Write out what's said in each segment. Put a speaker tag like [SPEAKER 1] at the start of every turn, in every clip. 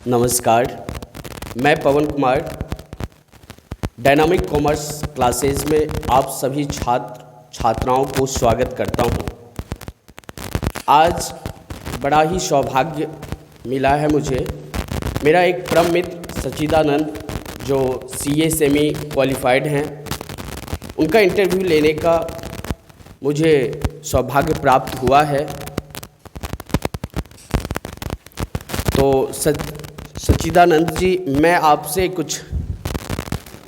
[SPEAKER 1] नमस्कार, मैं पवन Kumar dynamic commerce classes में आप सभी छात्राओं को स्वागत करता हूं। आज बड़ा ही सौभाग्य मिला है मुझे, मेरा एक परम मित्र सच्चिदानंद जो सीए सेमी क्वालिफाइड हैं, उनका इंटरव्यू लेने का मुझे सौभाग्य प्राप्त हुआ है। तो सच्चिदानंद जी, मैं आपसे कुछ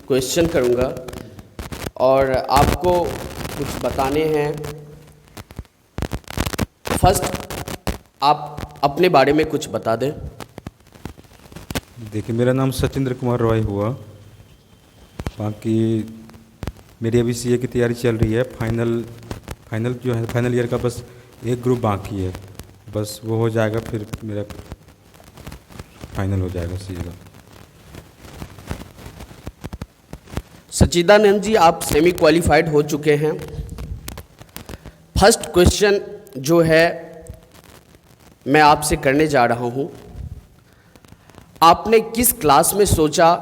[SPEAKER 1] क्वेश्चन करूंगा और आपको कुछ बताने हैं। फर्स्ट, आप अपने बारे में कुछ बता दें।
[SPEAKER 2] देखिए, मेरा नाम सचिंद्र कुमार रॉय हुआ। बाकी मेरी अभी सीए की तैयारी चल रही है। फाइनल जो है, फाइनल ईयर का बस एक ग्रुप बाकी है, बस वो हो जाएगा, फिर मेरा फाइनल हो जाएगा सीए का।
[SPEAKER 1] सच्चिदानंद जी, आप सेमी क्वालिफाइड हो चुके हैं। फर्स्ट क्वेश्चन जो है मैं आपसे करने जा रहा हूं, आपने किस क्लास में सोचा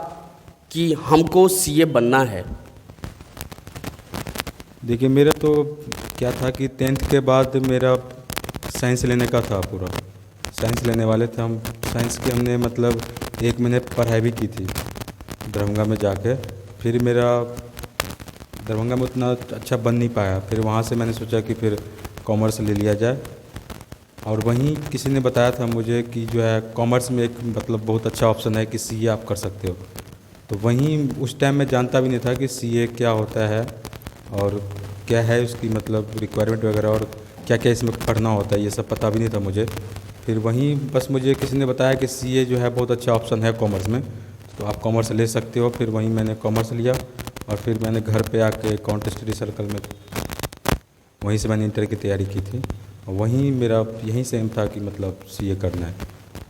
[SPEAKER 1] कि हमको सीए बनना है?
[SPEAKER 2] देखिए, मेरा तो क्या था कि 10th के बाद मेरा साइंस लेने का था। पूरा साइंस लेने वाले थे हम। साइंस की हमने मतलब 1 महीने पढ़ाई भी की थी दरभंगा में जाके। फिर मेरा दरभंगा में उतना अच्छा बन नहीं पाया। फिर वहाँ से मैंने सोचा कि फिर कॉमर्स ले लिया जाए, और वहीं किसी ने बताया था मुझे कि जो है कॉमर्स में एक मतलब बहुत अच्छा ऑप्शन है कि सीए आप कर सकते हो। तो वहीं उस टाइम मैं जानता भी नहीं था कि सीए क्या होता है और क्या है उसकी मतलब रिक्वायरमेंट वगैरह, और क्या क्या इसमें पढ़ना होता है, ये सब पता भी नहीं था मुझे। फिर वहीं बस मुझे किसी ने बताया कि सीए जो है बहुत अच्छा ऑप्शन है कॉमर्स में, तो आप कॉमर्स ले सकते हो। फिर वहीं मैंने कॉमर्स लिया, और फिर मैंने घर पे आके काउंटर स्टडी सर्कल में वहीं से मैंने इंटर की तैयारी की थी। और वहीं मेरा यहीं से एम था कि मतलब सीए करना है।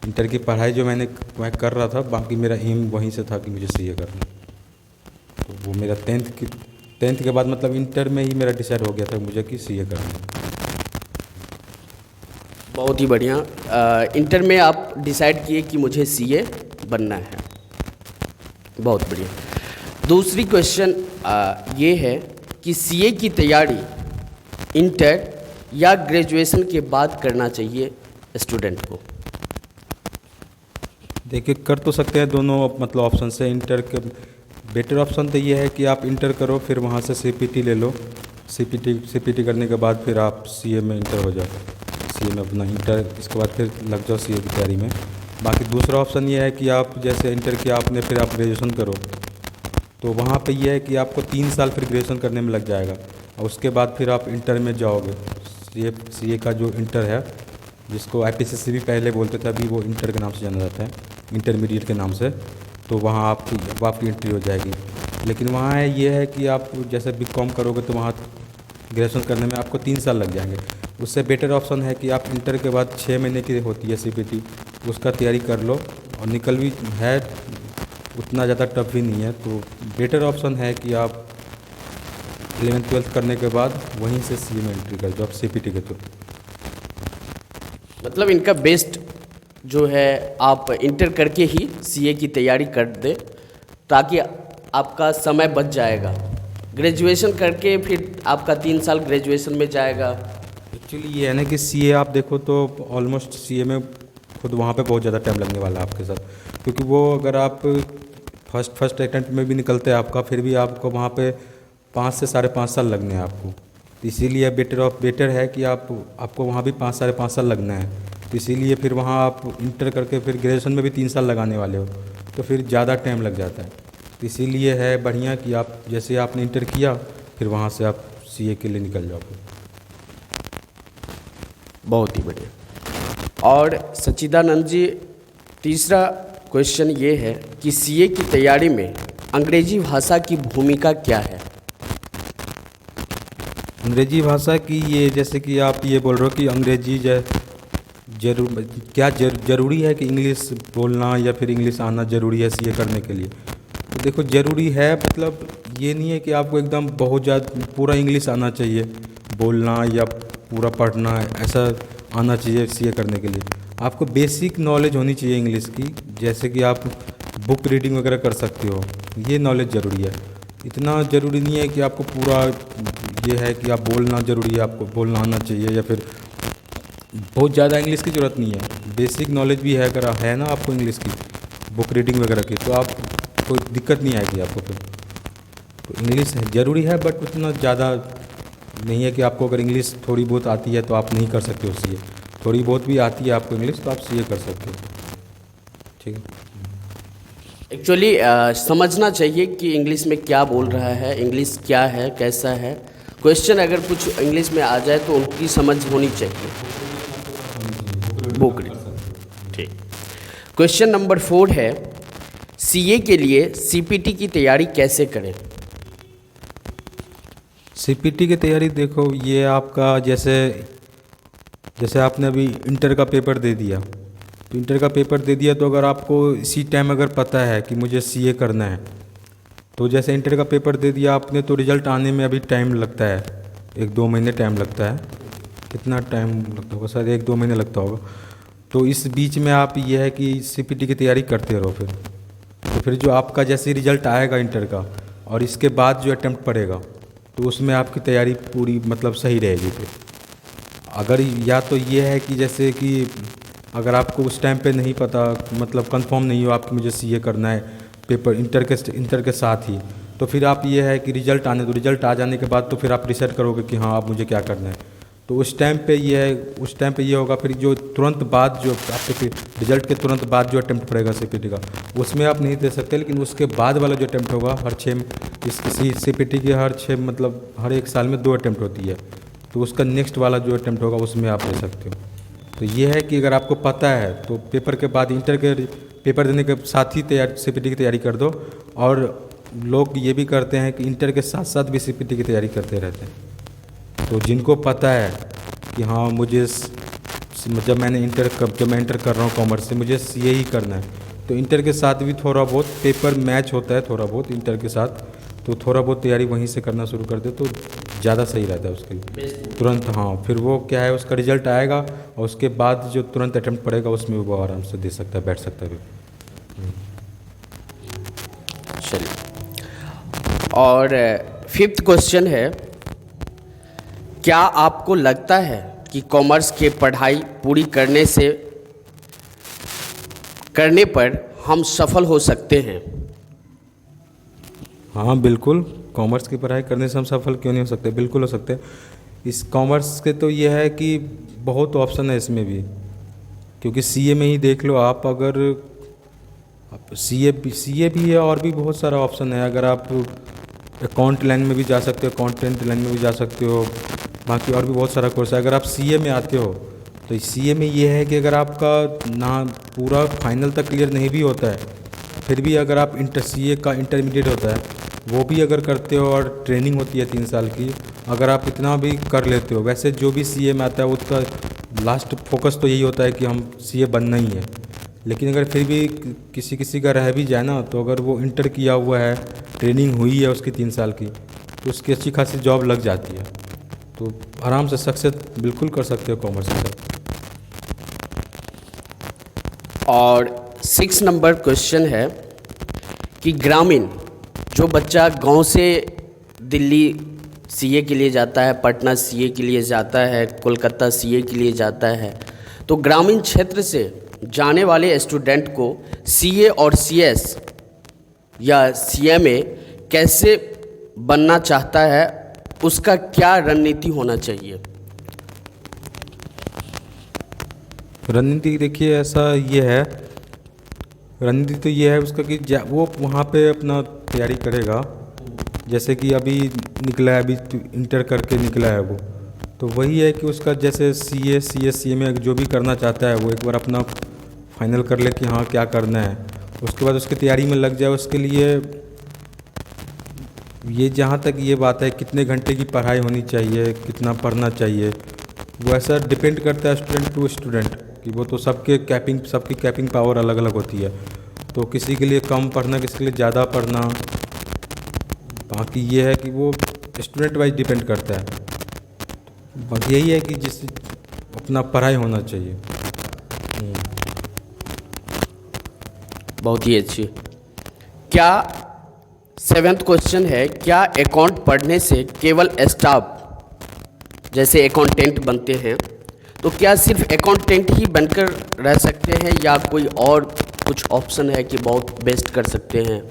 [SPEAKER 2] इंटर की पढ़ाई जो मैं कर रहा था, बाकी मेरा एम वहीं से था कि मुझे सीए करना है। तो वो मेरा 10th के बाद मतलब इंटर में ही मेरा डिसाइड हो गया था मुझे कि सीए करना है।
[SPEAKER 1] बहुत ही बढ़िया। इंटर में आप डिसाइड किए कि मुझे सीए बनना है, बहुत बढ़िया। दूसरी क्वेश्चन ये है कि सीए की तैयारी इंटर या ग्रेजुएशन के बाद करना चाहिए स्टूडेंट को?
[SPEAKER 2] देखिए, कर तो सकते हैं दोनों मतलब ऑप्शन से। इंटर के बेटर ऑप्शन तो ये है कि आप इंटर करो, फिर वहाँ से सीपीटी ले लो। सीपीटी करने के बाद फिर आप सीए में इंटर हो जाओ, सीए में अपना इंटर, इसके बाद फिर लग जाओ सीए की तैयारी में। बाकी दूसरा ऑप्शन ये है कि आप जैसे इंटर किया आपने, फिर आप ग्रेजुएशन करो, तो वहाँ पे ये है कि आपको 3 साल फिर ग्रेजुएशन करने में लग जाएगा, और उसके बाद फिर आप इंटर में जाओगे। सीए का जो इंटर है, जिसको आईपीसीसी भी पहले बोलते थे, अभी वो इंटर के नाम से जाना जाता है, इंटरमीडिएट के नाम से। तो वहाँ आपकी एंट्री हो जाएगी। लेकिन वहाँ ये है कि आप जैसे बीकॉम करोगे तो वहाँ ग्रेजुएशन करने में आपको 3 साल लग जाएंगे। उससे बेटर ऑप्शन है कि आप इंटर के बाद 6 महीने की होती है सीपीटी, उसका तैयारी कर लो, और निकल भी है, उतना ज़्यादा टफ भी नहीं है। तो बेटर ऑप्शन है कि आप 11th 12th करने के बाद वहीं से सीए में एंट्री कर दो आप सीपीटी के थ्रू।
[SPEAKER 1] मतलब इनका बेस्ट जो है आप इंटर करके ही सीए की तैयारी कर दें, ताकि आपका समय बच जाएगा। ग्रेजुएशन करके फिर आपका 3 साल ग्रेजुएशन में जाएगा।
[SPEAKER 2] एक्चुअली ये है ना कि सीए आप देखो तो ऑलमोस्ट सीए में खुद वहाँ पे बहुत ज़्यादा टाइम लगने वाला है आपके साथ, क्योंकि वो अगर आप फर्स्ट अटेम्प्ट में भी निकलते हैं आपका, फिर भी आपको वहाँ पे 5 से 5.5 साल लगने हैं आपको। तो इसीलिए बेटर है कि आपको वहाँ भी 5 5.5 साल लगना है। तो इसीलिए फिर वहाँ आप इंटर करके फिर ग्रेजुएशन में भी 3 साल लगाने वाले हो, तो फिर ज़्यादा टाइम लग जाता है। तो इसीलिए है बढ़िया कि आप जैसे आपने इंटर किया, फिर वहाँ से आप सीए के लिए निकल जाओ।
[SPEAKER 1] बहुत ही बढ़िया। और सच्चिदानंद जी, तीसरा क्वेश्चन ये है कि सीए की तैयारी में अंग्रेजी भाषा की भूमिका क्या है?
[SPEAKER 2] अंग्रेजी भाषा की ये, जैसे कि आप ये बोल रहे हो कि अंग्रेजी ज़रूरी है कि इंग्लिश बोलना या फिर इंग्लिश आना ज़रूरी है सीए करने के लिए? तो देखो, ज़रूरी है, मतलब ये नहीं है कि आपको एकदम बहुत ज़्यादा पूरा इंग्लिश आना चाहिए बोलना या पूरा पढ़ना, ऐसा आना चाहिए सीए करने के लिए। आपको बेसिक नॉलेज होनी चाहिए इंग्लिश की, जैसे कि आप बुक रीडिंग वगैरह कर सकते हो, ये नॉलेज ज़रूरी है। इतना ज़रूरी नहीं है कि आपको पूरा ये है कि आप बोलना ज़रूरी है, आपको बोलना आना चाहिए, या फिर बहुत ज़्यादा इंग्लिश की ज़रूरत नहीं है। बेसिक नॉलेज भी है, अगर है ना आपको इंग्लिश की, बुक रीडिंग वगैरह की, तो आप कोई दिक्कत नहीं आएगी आपको फिर। तो इंग्लिश ज़रूरी है, बट उतना ज़्यादा नहीं है कि आपको अगर इंग्लिश थोड़ी बहुत आती है तो आप नहीं कर सकते हो सीए। थोड़ी बहुत भी आती है आपको इंग्लिश तो आप सीए कर सकते हो। ठीक है।
[SPEAKER 1] एक्चुअली समझना चाहिए कि इंग्लिश में क्या बोल रहा है, इंग्लिश क्या है, कैसा है। क्वेश्चन अगर कुछ इंग्लिश में आ जाए तो उनकी समझ होनी चाहिए। बुक ठीक। क्वेश्चन नंबर 4 है, सीए के लिए सीपीटी की तैयारी कैसे करें?
[SPEAKER 2] सीपीटी की तैयारी देखो, ये आपका जैसे आपने अभी इंटर का पेपर दे दिया, तो इंटर का पेपर दे दिया तो अगर आपको इसी टाइम अगर पता है कि मुझे सीए करना है, तो जैसे इंटर का पेपर दे दिया आपने, तो रिज़ल्ट आने में अभी टाइम लगता है, 1-2 महीने टाइम लगता है। कितना टाइम लगता होगा? शायद 1-2 महीने लगता होगा। तो इस बीच में आप ये है कि सीपीटी की तैयारी करते रहो। फिर जो आपका जैसे रिज़ल्ट आएगा इंटर का, और इसके बाद जो अटेम्प्ट पड़ेगा, तो उसमें आपकी तैयारी पूरी मतलब सही रहेगी। फिर अगर या तो ये है कि जैसे कि अगर आपको उस टाइम पे नहीं पता, मतलब कंफर्म नहीं हो आपकी मुझे सीए करना है पेपर इंटर के साथ ही, तो फिर आप ये है कि रिज़ल्ट आ जाने के बाद तो फिर आप डिसाइड करोगे कि हाँ आप मुझे क्या करना है। तो उस टाइम पे ये होगा। फिर जो तुरंत बाद जो आपके फिर रिज़ल्ट के तुरंत बाद जो अटेम्प्ट पड़ेगा सीपीटी का, उसमें आप नहीं दे सकते, लेकिन उसके बाद वाला जो अटेम्प्ट होगा इसी सीपीटी की हर 1 साल में 2 अटेम्प्ट होती है, तो उसका नेक्स्ट वाला जो अटेम्प्ट होगा उसमें आप दे सकते हो। तो ये है कि अगर आपको पता है तो पेपर के बाद इंटर के पेपर देने के साथ ही सीपीटी की तैयारी कर दो। और लोग ये भी करते हैं कि इंटर के साथ साथ भी सीपीटी की तैयारी करते रहते हैं। तो जिनको पता है कि हाँ जब मैं इंटर कर रहा हूँ कॉमर्स से, मुझे सीए ही करना है, तो इंटर के साथ भी थोड़ा बहुत पेपर मैच होता है, थोड़ा बहुत इंटर के साथ, तो थोड़ा बहुत तैयारी वहीं से करना शुरू कर दे तो ज़्यादा सही रहता है उसके लिए तुरंत। हाँ, फिर वो क्या है, उसका रिजल्ट आएगा और उसके बाद जो तुरंत अटेम्प्ट पड़ेगा उसमें वो आराम से दे सकता है, बैठ सकता है।
[SPEAKER 1] चलिए, और 5th क्वेश्चन है, क्या आपको लगता है कि कॉमर्स के पढ़ाई पूरी करने पर हम सफल हो सकते हैं?
[SPEAKER 2] हाँ बिल्कुल, कॉमर्स की पढ़ाई करने से हम सफल क्यों नहीं हो सकते, बिल्कुल हो सकते हैं। इस कॉमर्स के तो ये है कि बहुत ऑप्शन है इसमें भी, क्योंकि सीए में ही देख लो आप, अगर सीए भी है और भी बहुत सारा ऑप्शन है। अगर आप अकाउंट लाइन में भी जा सकते हो, अकाउंटेंट लाइन में भी जा सकते हो, बाकी और भी बहुत सारा कोर्स है। अगर आप सीए में आते हो तो सीए में ये है कि अगर आपका ना पूरा फाइनल तक क्लियर नहीं भी होता है, फिर भी अगर आप सीए का इंटरमीडिएट होता है वो भी अगर करते हो और ट्रेनिंग होती है 3 साल की, अगर आप इतना भी कर लेते हो, वैसे जो भी सीए में आता है उसका लास्ट फोकस तो यही होता है कि हम सीए बनना ही है। लेकिन अगर फिर भी किसी का रह भी जाए ना, तो अगर वो इंटर किया हुआ है, ट्रेनिंग हुई है उसकी 3 साल की, तो उसकी अच्छी खासी जॉब लग जाती है, तो आराम से सक्सेस बिल्कुल कर सकते हो कॉमर्स के साथ।
[SPEAKER 1] और 6 नंबर क्वेश्चन है कि ग्रामीण जो बच्चा गांव से दिल्ली सीए के लिए जाता है, पटना सीए के लिए जाता है, कोलकाता सीए के लिए जाता है, तो ग्रामीण क्षेत्र से जाने वाले स्टूडेंट को सीए और सीएस या सीएमए कैसे बनना चाहता है, उसका क्या रणनीति होना चाहिए?
[SPEAKER 2] रणनीति देखिए, ऐसा ये है, रणनीति तो ये है उसका कि वो वहाँ पे अपना तैयारी करेगा। जैसे कि अभी निकला है, अभी इंटर करके निकला है वो, तो वही है कि उसका जैसे सीए सीएस सीएमए जो भी करना चाहता है वो एक बार अपना फाइनल कर ले कि हाँ क्या करना है, उसके बाद उसकी तैयारी में लग जाए। उसके लिए ये जहाँ तक ये बात है कितने घंटे की पढ़ाई होनी चाहिए, कितना पढ़ना चाहिए, वो ऐसा डिपेंड करता है स्टूडेंट टू स्टूडेंट, कि वो तो सबकी कैपिंग पावर अलग अलग होती है। तो किसी के लिए कम पढ़ना, किसी के लिए ज़्यादा पढ़ना, बाकी ये है कि वो स्टूडेंट वाइज डिपेंड करता है। बाकी यही है कि जिस अपना पढ़ाई होना चाहिए।
[SPEAKER 1] बहुत ही अच्छी। क्या 7th क्वेश्चन है, क्या अकाउंट पढ़ने से केवल स्टाफ जैसे अकाउंटेंट बनते हैं, तो क्या सिर्फ अकाउंटेंट ही बनकर रह सकते हैं या कोई और कुछ ऑप्शन है कि बहुत बेस्ट कर सकते हैं?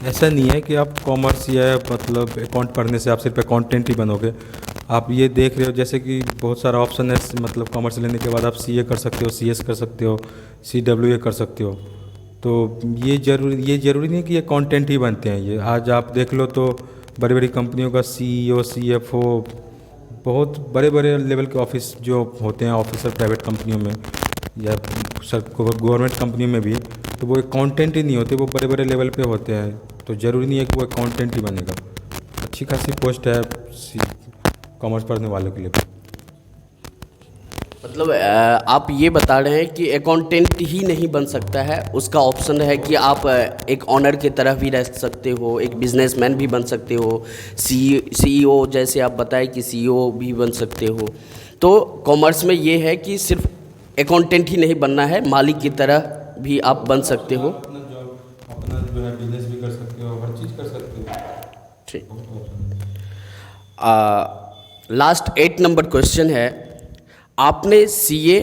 [SPEAKER 2] ऐसा नहीं है कि आप कॉमर्स या मतलब अकाउंट पढ़ने से आप सिर्फ अकाउंटेंट ही बनोगे। आप ये देख रहे हो जैसे कि बहुत सारा ऑप्शन है, मतलब कॉमर्स लेने के बाद आप सीए कर सकते हो, सीएस कर सकते हो, सीडब्ल्यूए कर सकते हो। तो ये ज़रूरी नहीं कि अकाउंटेंट ही बनते हैं। ये आज आप देख लो तो बड़ी बड़ी कंपनियों का सीईओ, सीएफओ, बहुत बड़े बड़े लेवल के ऑफिस जो होते हैं ऑफिसर प्राइवेट कंपनियों में या गवर्नमेंट कंपनी में भी, तो वो अकाउंटेंट ही नहीं होते, वो बड़े बड़े लेवल पे होते हैं। तो ज़रूरी नहीं है कि वो अकाउंटेंट ही बनेगा। अच्छी खासी पोस्ट है कॉमर्स पढ़ने वालों के लिए।
[SPEAKER 1] मतलब आप ये बता रहे हैं कि अकाउंटेंट ही नहीं बन सकता है, उसका ऑप्शन है कि आप एक ऑनर की तरह भी रह सकते हो, एक बिजनेसमैन भी बन सकते हो, सीईओ जैसे आप बताएं कि सीईओ भी बन सकते हो। तो कॉमर्स में ये है कि सिर्फ अकाउंटेंट ही नहीं बनना है, मालिक की तरह भी आप बन सकते हो।
[SPEAKER 2] अपना जो है बिजनेस भी कर सकते हो, हर चीज़ कर सकते हो।
[SPEAKER 1] ठीक। लास्ट 8 नंबर क्वेश्चन है, आपने सीए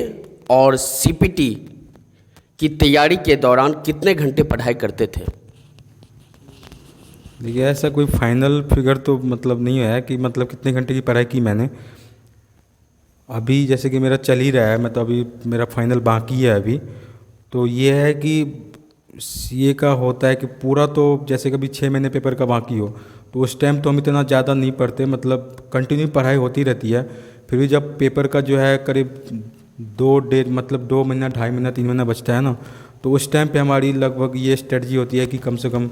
[SPEAKER 1] और सीपीटी की तैयारी के दौरान कितने घंटे पढ़ाई करते थे?
[SPEAKER 2] देखिए ऐसा कोई फाइनल फिगर तो मतलब नहीं है कि मतलब कितने घंटे की पढ़ाई की मैंने। अभी जैसे कि मेरा चल ही रहा है, मतलब अभी मेरा फाइनल बाकी है अभी। तो ये है कि सीए का होता है कि पूरा तो जैसे कभी 6 महीने पेपर का बाकी हो तो उस टाइम तो हम इतना ज़्यादा नहीं पढ़ते, मतलब कंटिन्यू पढ़ाई होती रहती है। फिर भी जब पेपर का जो है करीब 2 महीना, 2.5 महीना, 3 महीना बचता है ना, तो उस टाइम पे हमारी लगभग ये स्ट्रेटजी होती है कि कम से कम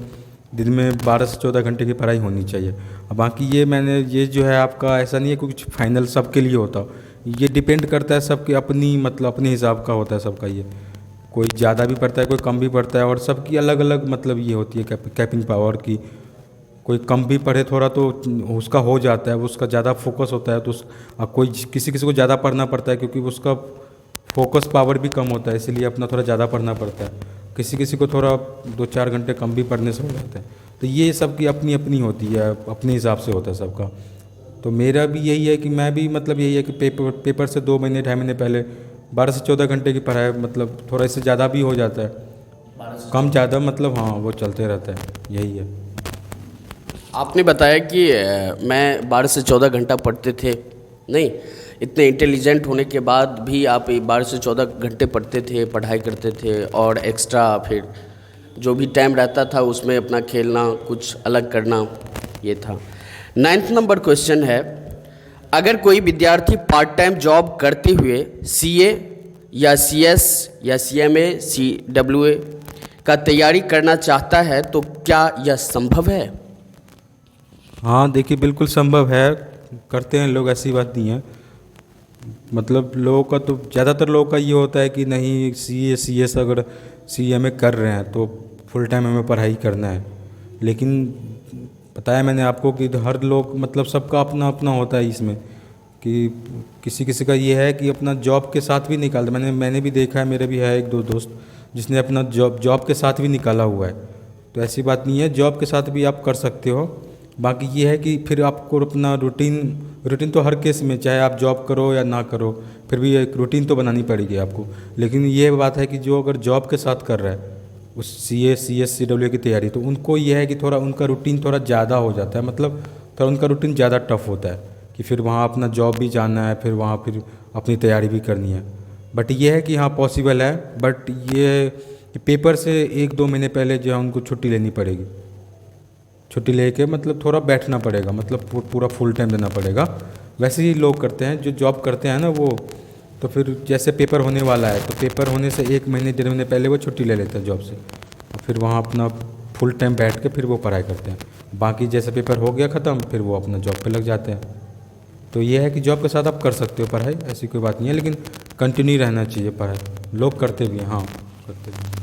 [SPEAKER 2] दिन में 12 से 14 घंटे की पढ़ाई होनी चाहिए। अब बाकी ये जो है आपका ऐसा नहीं है कुछ फाइनल सबके लिए होता, ये डिपेंड करता है सबके अपनी मतलब अपने हिसाब का होता है सबका। ये कोई ज़्यादा भी पढ़ता है, कोई कम भी पढ़ता है, और सबकी अलग अलग मतलब ये होती है कैपिंग पावर की। कोई कम भी पढ़े थोड़ा तो उसका हो जाता है, उसका ज़्यादा फोकस होता है, तो कोई किसी किसी को ज़्यादा पढ़ना पड़ता है क्योंकि उसका फोकस पावर भी कम होता है, इसलिए अपना थोड़ा ज़्यादा पढ़ना पड़ता है। किसी किसी को थोड़ा 2-4 घंटे कम भी पढ़ने से हो जाता है। तो ये सबकी अपनी अपनी होती है, अपने हिसाब से होता है सबका। तो मेरा भी यही है कि मैं भी मतलब यही है कि पेपर से 2 महीने 2.5 महीने पहले 12 से 14 घंटे की पढ़ाई, मतलब थोड़ा इससे ज़्यादा भी हो जाता है, कम ज़्यादा मतलब हाँ वो चलते रहता है, यही है।
[SPEAKER 1] आपने बताया कि मैं 12 से 14 घंटा पढ़ते थे, नहीं इतने इंटेलिजेंट होने के बाद भी आप 12 से 14 घंटे पढ़ते थे, पढ़ाई करते थे, और एक्स्ट्रा फिर जो भी टाइम रहता था उसमें अपना खेलना, कुछ अलग करना, ये था। 9th नंबर क्वेश्चन है, अगर कोई विद्यार्थी पार्ट टाइम जॉब करते हुए सीए या सीएस या सीएमए, सीडब्ल्यूए का तैयारी करना चाहता है तो क्या यह संभव है?
[SPEAKER 2] हाँ देखिए बिल्कुल संभव है, करते हैं लोग, ऐसी बात नहीं है। मतलब लोगों का तो ज़्यादातर लोगों का ये होता है कि नहीं सीए सीएस अगर सीएमए कर रहे हैं तो फुल टाइम हमें पढ़ाई करना है। लेकिन बताया मैंने आपको कि हर लोग मतलब सबका अपना अपना होता है इसमें, कि किसी किसी का ये है कि अपना जॉब के साथ भी निकालता। मैंने भी देखा है, मेरे भी है 1-2 दोस्त जिसने अपना जॉब के साथ भी निकाला हुआ है। तो ऐसी बात नहीं है, जॉब के साथ भी आप कर सकते हो। बाकी ये है कि फिर आपको अपना रूटीन तो हर केस में, चाहे आप जॉब करो या ना करो, फिर भी एक रूटीन तो बनानी पड़ेगी आपको। लेकिन ये बात है कि जो अगर जॉब के साथ कर रहा है उस सीए सीएस सीडब्ल्यू की तैयारी, तो उनको ये है कि थोड़ा उनका रूटीन थोड़ा ज़्यादा हो जाता है, मतलब थोड़ा उनका रूटीन ज़्यादा टफ होता है कि फिर वहाँ अपना जॉब भी जाना है, फिर वहाँ फिर अपनी तैयारी भी करनी है। बट ये है कि हाँ पॉसिबल है, बट ये कि पेपर से 1-2 महीने पहले जो है उनको छुट्टी लेनी पड़ेगी। छुट्टी लेके मतलब थोड़ा बैठना पड़ेगा, मतलब पूरा फुल टाइम देना पड़ेगा। वैसे ही लोग करते हैं जो जॉब करते हैं ना वो, तो फिर जैसे पेपर होने वाला है तो पेपर होने से 1 महीने 1.5 महीने पहले वो छुट्टी ले लेते हैं जॉब से, और फिर वहाँ अपना फुल टाइम बैठ के फिर वो पढ़ाई करते हैं। बाकी जैसे पेपर हो गया ख़त्म, फिर वो अपना जॉब पे लग जाते हैं। तो ये है कि जॉब के साथ आप कर सकते हो पढ़ाई, ऐसी कोई बात नहीं है, लेकिन कंटिन्यू रहना चाहिए पढ़ाई। लोग करते भी हैं, हाँ करते भी।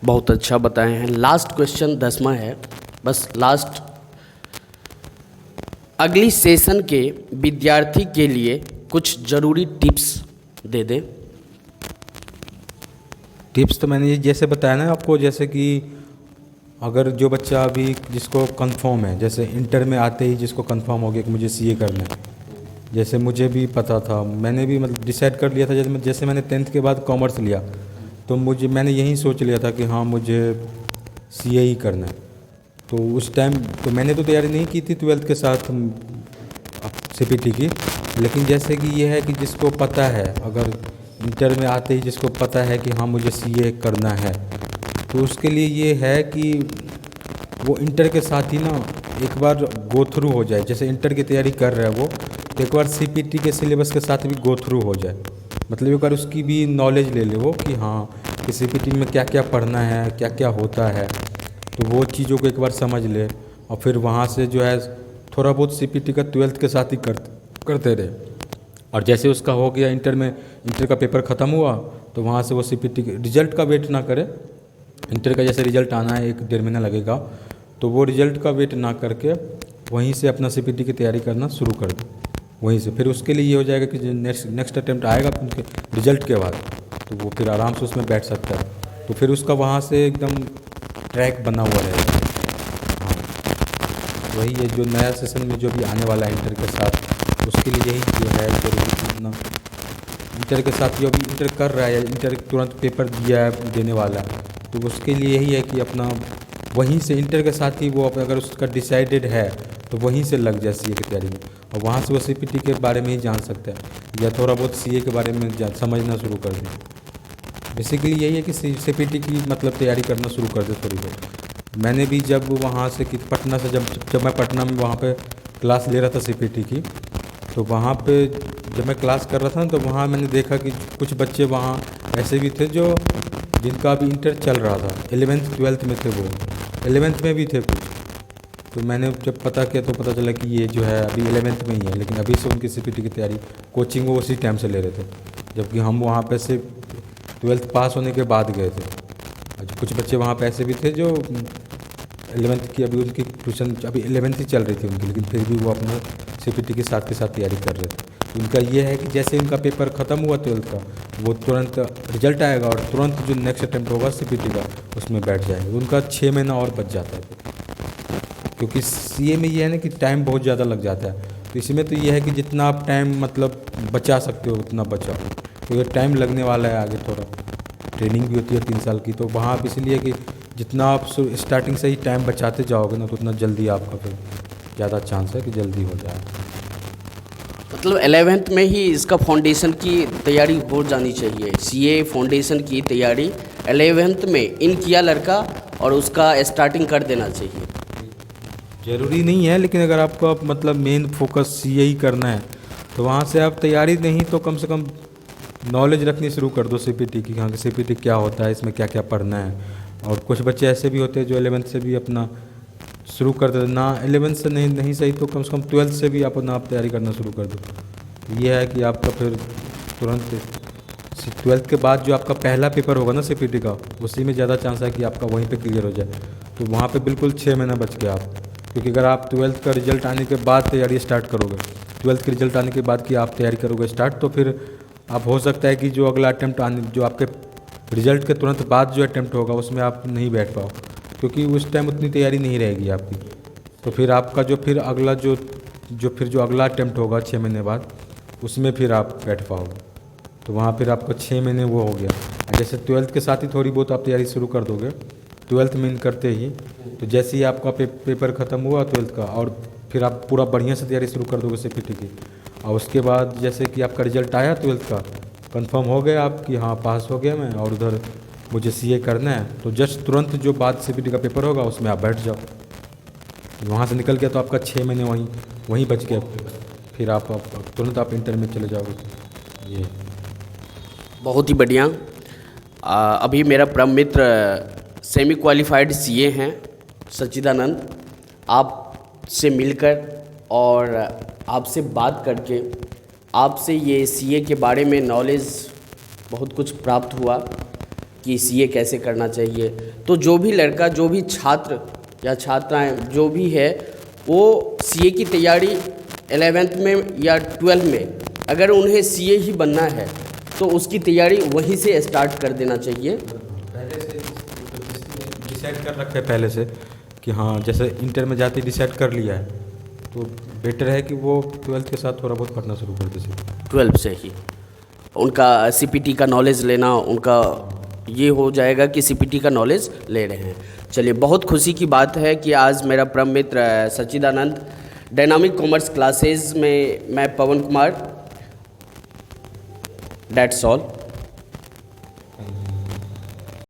[SPEAKER 1] बहुत अच्छा बताए हैं। लास्ट क्वेश्चन 10वां है, बस लास्ट। अगली सेशन के विद्यार्थी के लिए कुछ ज़रूरी टिप्स दे दें।
[SPEAKER 2] टिप्स तो मैंने ये जैसे बताया ना आपको, जैसे कि अगर जो बच्चा अभी जिसको कंफर्म है, जैसे इंटर में आते ही जिसको कंफर्म हो गया कि मुझे सीए करना है, जैसे मुझे भी पता था, मैंने भी मतलब डिसाइड कर लिया था, जैसे मैंने 10th के बाद कॉमर्स लिया तो मैंने यही सोच लिया था कि हाँ मुझे सीए ही करना है। तो उस टाइम तो मैंने तो तैयारी नहीं की थी 12th के साथ सीपीटी की, लेकिन जैसे कि ये है कि जिसको पता है, अगर इंटर में आते ही जिसको पता है कि हाँ मुझे सीए करना है, तो उसके लिए ये है कि वो इंटर के साथ ही ना एक बार गो थ्रू हो जाए। जैसे इंटर की तैयारी कर रहा है वो, तो एक बार सीपीटी के सिलेबस के साथ भी गो थ्रू हो जाए, मतलब एक बार उसकी भी नॉलेज ले ले वो कि हाँ कि सीपीटी में क्या क्या पढ़ना है, क्या क्या होता है, तो वो चीज़ों को एक बार समझ ले। और फिर वहाँ से जो है थोड़ा बहुत सीपीटी का 12th के साथ ही करते रहे। और जैसे उसका हो गया इंटर में, इंटर का पेपर ख़त्म हुआ, तो वहाँ से वो सीपीटी के रिजल्ट का वेट ना करे। इंटर का जैसे रिजल्ट आना है 1-1.5 महीना लगेगा, तो वो रिजल्ट का वेट ना करके वहीं से अपना सीपीटी की तैयारी करना शुरू कर दे वहीं से। फिर उसके लिए ये हो जाएगा कि नेक्स्ट अटेम्प्ट आएगा उनके रिजल्ट के बाद, तो वो फिर आराम से उसमें बैठ सकता है। तो फिर उसका वहाँ से एकदम ट्रैक बना हुआ रहेगा। हाँ, वही है जो नया सेशन में जो भी आने वाला है इंटर के साथ, उसके लिए यही जो है जरूरी अपना इंटर के साथ जो अभी इंटर कर रहा है या इंटर तुरंत पेपर दिया है देने वाला है, तो उसके लिए यही है कि अपना वहीं से इंटर के साथ ही वो अगर उसका डिसाइडेड है तो वहीं से लग जाए सीए की तैयारी में, और वहाँ से वो सीपीटी के बारे में ही जान सकता है या थोड़ा बहुत सीए के बारे में समझना शुरू कर दे। बेसिकली यही है कि सीपीटी की मतलब तैयारी करना शुरू कर दे थोड़ी बहुत। मैंने भी जब वहाँ से कि पटना से जब मैं पटना में वहाँ पे क्लास ले रहा था सीपीटी की, तो वहाँ पे जब मैं क्लास कर रहा था तो वहाँ मैंने देखा कि कुछ बच्चे वहाँ ऐसे भी थे जो जिनका अभी इंटर चल रहा था, 11th 12th में थे, वो 11th में भी थे कुछ। तो मैंने जब पता किया तो पता चला कि ये जो है अभी 11th में ही है, लेकिन अभी से उनकी सीपीटी की तैयारी कोचिंग वो उसी टाइम से ले रहे थे, जबकि हम वहाँ पे से 12th पास होने के बाद गए थे। और कुछ बच्चे वहाँ पे ऐसे भी थे जो 11th की अभी उनकी ट्यूशन अभी 11th ही चल रही थी उनकी, लेकिन फिर भी वो अपना सीपीटी के साथ तैयारी कर रहे थे। उनका ये है कि जैसे उनका पेपर ख़त्म हुआ 12th का, वो तुरंत रिजल्ट आएगा और तुरंत जो नेक्स्ट अटैम्प्ट होगा सीपीटी का उसमें बैठ जाएंगे। उनका 6 महीना और बच जाता है, क्योंकि सीए में ये है ना कि टाइम बहुत ज़्यादा लग जाता है। तो इसमें तो ये है कि जितना आप टाइम मतलब बचा सकते हो उतना बचाओ, तो ये टाइम लगने वाला है आगे, थोड़ा ट्रेनिंग भी होती है 3 साल की। तो वहाँ आप इसलिए कि जितना आप स्टार्टिंग से ही टाइम बचाते जाओगे ना, तो उतना जल्दी आपका फिर ज़्यादा चांस है कि जल्दी हो जाए।
[SPEAKER 1] मतलब 11th में ही इसका फाउंडेशन की तैयारी हो जानी चाहिए। सीए फाउंडेशन की तैयारी 11th में इन किया लड़का और उसका स्टार्टिंग कर देना चाहिए।
[SPEAKER 2] ज़रूरी नहीं है, लेकिन अगर आपको मतलब मेन फोकस सीए ही करना है तो वहाँ से आप तैयारी नहीं तो कम से कम नॉलेज रखनी शुरू कर दो सीपीटी की, हाँ कि सीपीटी क्या होता है, इसमें क्या क्या पढ़ना है। और कुछ बच्चे ऐसे भी होते हैं जो 11th से भी अपना शुरू कर देते ना, 11th से नहीं सही तो कम से कम 12th से भी आप तैयारी करना शुरू कर दो। ये है कि आपका फिर तुरंत 12th के बाद जो आपका पहला पेपर होगा ना सीपीटी का, उसी में ज़्यादा चांस है कि आपका वहीं पे क्लियर हो जाए। तो वहाँ पे बिल्कुल 6 महीना बच गया आप, क्योंकि अगर आप 12th का रिजल्ट आने के बाद तैयारी स्टार्ट करोगे, 12th के रिजल्ट आने के बाद कि आप तैयारी करोगे स्टार्ट, तो फिर आप हो सकता है कि जो अगला अटैम्प्ट आने जो आपके रिजल्ट के तुरंत बाद जो अटैम्प्ट होगा उसमें आप नहीं बैठ पाओ, क्योंकि उस टाइम उतनी तैयारी नहीं रहेगी आपकी। तो फिर आपका जो फिर अगला जो अगला अटैम्प्ट होगा 6 महीने बाद, उसमें फिर आप बैठ पाओगे। तो वहाँ फिर आपका 6 महीने वो हो गया। जैसे 12th के साथ ही थोड़ी बहुत आप तैयारी शुरू कर दोगे, 12th में करते ही, तो जैसे ही आपका पेपर ख़त्म हुआ 12th का, और फिर आप पूरा बढ़िया से तैयारी शुरू कर दोगे सीपीटी की, और उसके बाद जैसे कि आपका रिजल्ट आया 12th का, कंफर्म हो गया आप कि हाँ पास हो गया मैं और उधर मुझे सीए करना है, तो जस्ट तुरंत जो बाद सीपीटी का पेपर होगा उसमें आप बैठ जाओ। वहाँ से निकल गया तो आपका 6 महीने वहीं बच गया, फिर आप तुरंत आप इंटर में चले जाओगे। ये
[SPEAKER 1] बहुत ही बढ़िया। अभी मेरा परम मित्र सेमी क्वालिफाइड सीए हैं सच्चिदानंद, आपसे मिलकर और आपसे बात करके आपसे ये सीए के बारे में नॉलेज बहुत कुछ प्राप्त हुआ कि सीए कैसे करना चाहिए। तो जो भी लड़का, जो भी छात्र या छात्राएं जो भी है, वो सीए की तैयारी 11th में या 12th में अगर उन्हें सीए ही बनना है तो उसकी तैयारी वहीं से स्टार्ट कर देना चाहिए।
[SPEAKER 2] डिसाइड कर रखे हैं पहले से कि हाँ, जैसे इंटर में जाते डिसाइड कर लिया है, तो बेटर है कि वो 12th के साथ थोड़ा बहुत पढ़ना शुरू कर दे सके।
[SPEAKER 1] 12 से ही उनका सीपीटी का नॉलेज लेना, उनका ये हो जाएगा कि सीपीटी का नॉलेज ले रहे हैं। चलिए, बहुत खुशी की बात है कि आज मेरा परम मित्र सच्चिदानंद डायनामिक कॉमर्स क्लासेस में मैं पवन कुमार, डेट्स ऑल।